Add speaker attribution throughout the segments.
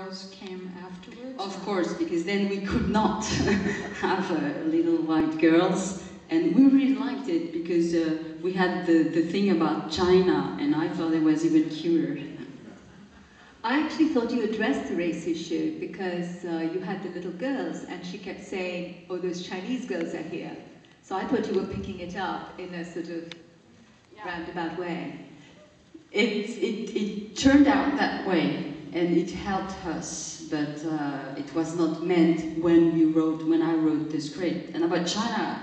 Speaker 1: girls came afterwards?
Speaker 2: Of course, because then we could not have little white girls, and we really liked it because we had the thing about China, and I thought it was even cuter.
Speaker 3: I actually thought you addressed the race issue because you had the little girls and she kept saying, oh, those Chinese girls are here. So I thought you were picking it up in a sort of roundabout way.
Speaker 2: It turned out that way, and it helped us, but it was not meant when I wrote the script. And about China,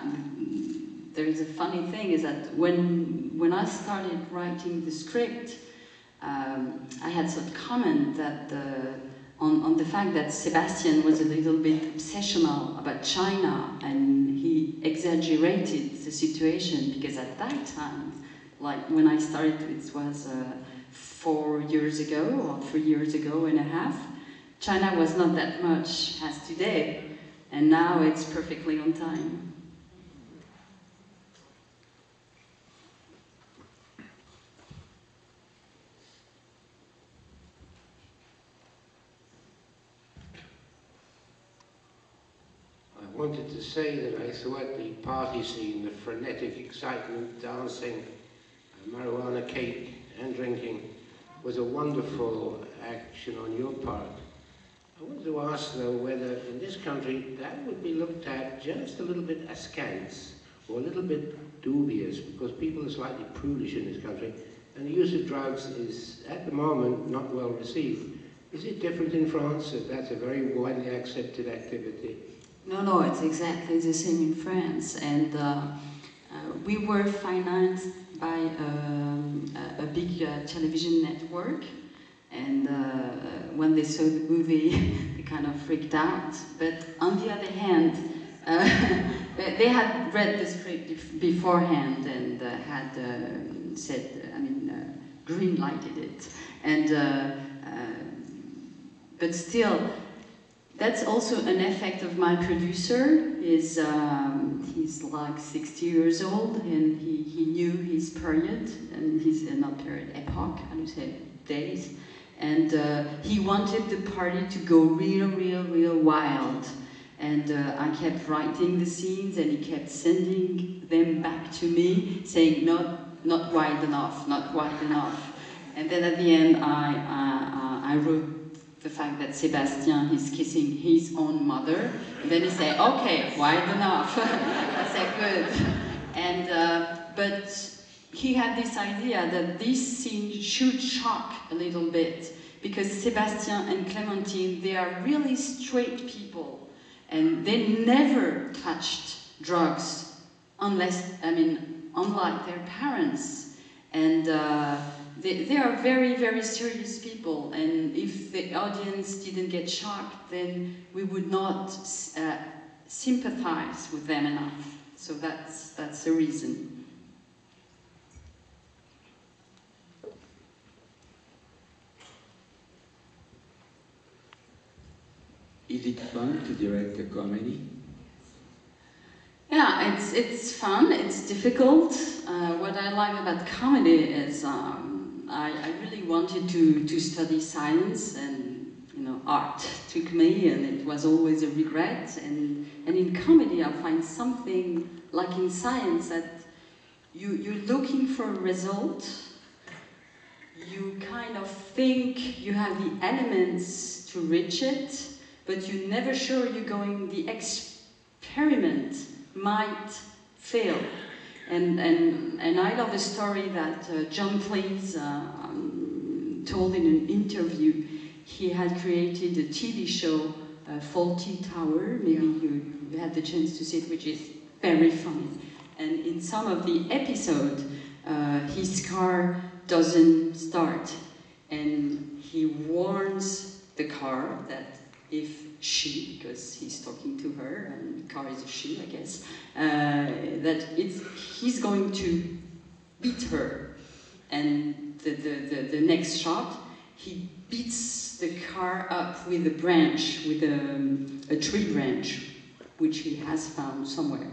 Speaker 2: there is a funny thing, is that when I started writing the script, I had some comment that on the fact that Sebastian was a little bit obsessional about China, and he exaggerated the situation, because at that time, like when I started, it was 4 years ago or 3 years ago and a half, China was not that much as today, and now it's perfectly on time.
Speaker 4: I wanted to say that I thought the party scene, the frenetic excitement, dancing, marijuana cake and drinking was a wonderful action on your part. I wanted to ask though whether in this country that would be looked at just a little bit askance or a little bit dubious, because people are slightly prudish in this country and the use of drugs is at the moment not well received. Is it different in France, that that's a very widely accepted activity?
Speaker 2: No, it's exactly the same in France, and we were financed by a big television network, and when they saw the movie, they kind of freaked out. But on the other hand, they had read the script beforehand and had said, green lighted it, and but still. That's also an effect of my producer. He's like 60 years old, and he knew his period, and his not period, epoch, I would say, days. And he wanted the party to go real wild. And I kept writing the scenes, and he kept sending them back to me, saying, not wild enough, not wild enough. And then at the end, I wrote the fact that Sebastian is kissing his own mother, and then he said, okay, wide enough. I said, good. And, but he had this idea that this scene should shock a little bit, because Sebastian and Clémentine, they are really straight people, and they never touched drugs, unless, unlike their parents. And they are very serious people, and if the audience didn't get shocked, then we would not sympathize with them enough. So that's the reason.
Speaker 5: Is it fun to direct a comedy?
Speaker 2: Yeah, it's fun, it's difficult. What I like about comedy is I really wanted to study science, and art took me, and it was always a regret. And in comedy I find something like in science, that you're looking for a result, you kind of think you have the elements to reach it, but you're never sure you're going, the experiment might fail. And I love a story that John Cleese told in an interview. He had created a TV show, Faulty Tower. Maybe you had the chance to see it, which is very funny. And in some of the episodes, his car doesn't start. And he warns the car that if she, because he's talking to her, and the car is a she, I guess, that he's going to beat her. And the next shot, he beats the car up with a branch, with a tree branch, which he has found somewhere.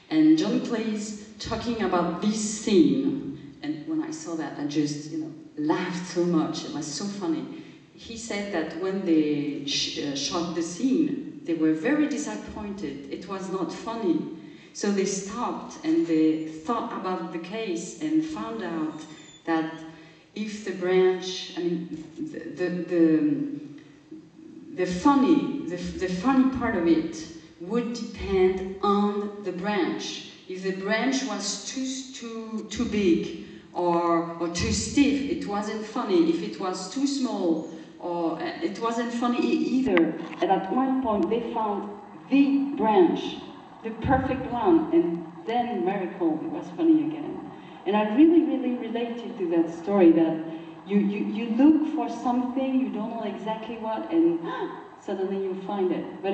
Speaker 2: And John Cleese talking about this scene, and when I saw that, I just laughed so much. It was so funny. he said that when they shot the scene, they were very disappointed. It was not funny. So they stopped and they thought about the case and found out that if the branch, I mean, the funny part of it would depend on the branch. If the branch was too big or too stiff, it wasn't funny. If it was too small, or it wasn't funny either. And at one point they found the branch, the perfect one, and then miracle, it was funny again. And I really, really related to that story, that you look for something, you don't know exactly what, and suddenly you find it. But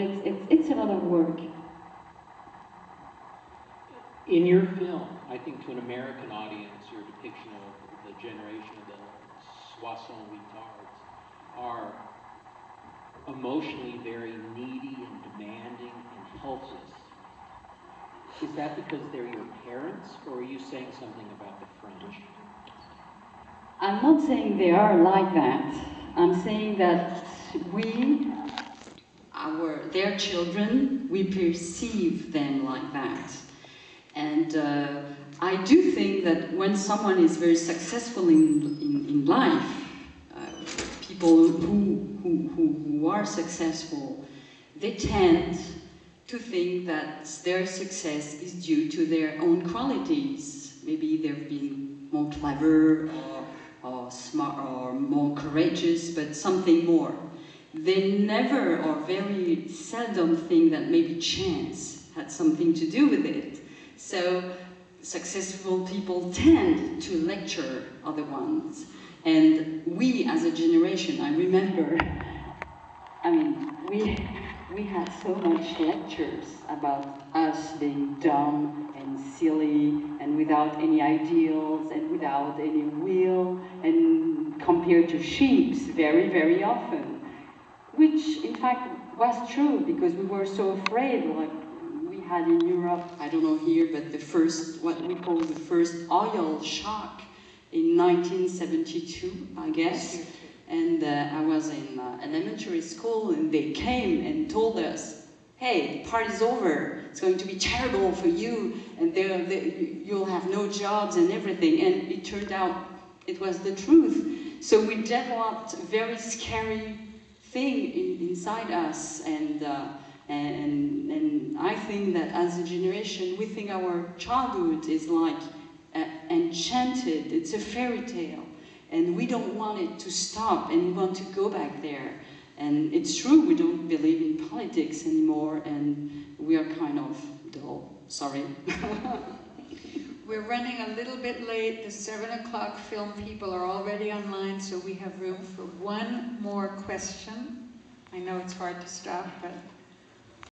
Speaker 2: it's a lot of work.
Speaker 1: In your film, I think to an American audience, your depiction of the generation of the Soissons-Retards are emotionally very needy and demanding and helpless. Is that because they're your parents, or are you saying something about the French?
Speaker 2: I'm not saying they are like that. I'm saying that their children, we perceive them like that. And I do think that when someone is very successful in life, people who are successful, they tend to think that their success is due to their own qualities. Maybe they've been more clever or smart or more courageous, but something more. They never or very seldom think that maybe chance had something to do with it. So successful people tend to lecture other ones. And we as a generation, I remember, I mean, we had so much lectures about us being dumb and silly and without any ideals and without any will, and compared to sheep very, very often. Which in fact was true, because we were so afraid. Like we had in Europe, I don't know here, but the first, what we call the first oil shock in 1972, I guess. And I was in elementary school, and they came and told us, hey, the party's over, it's going to be terrible for you, and you'll have no jobs and everything. And it turned out it was the truth. So we developed a very scary thing inside us, and I think that as a generation, we think our childhood is like enchanted, it's a fairy tale. And we don't want it to stop, and we want to go back there. And it's true, we don't believe in politics anymore, and we are kind of dull. Sorry.
Speaker 6: We're running a little bit late. The 7 o'clock film people are already online, so we have room for one more question. I know it's hard to stop, but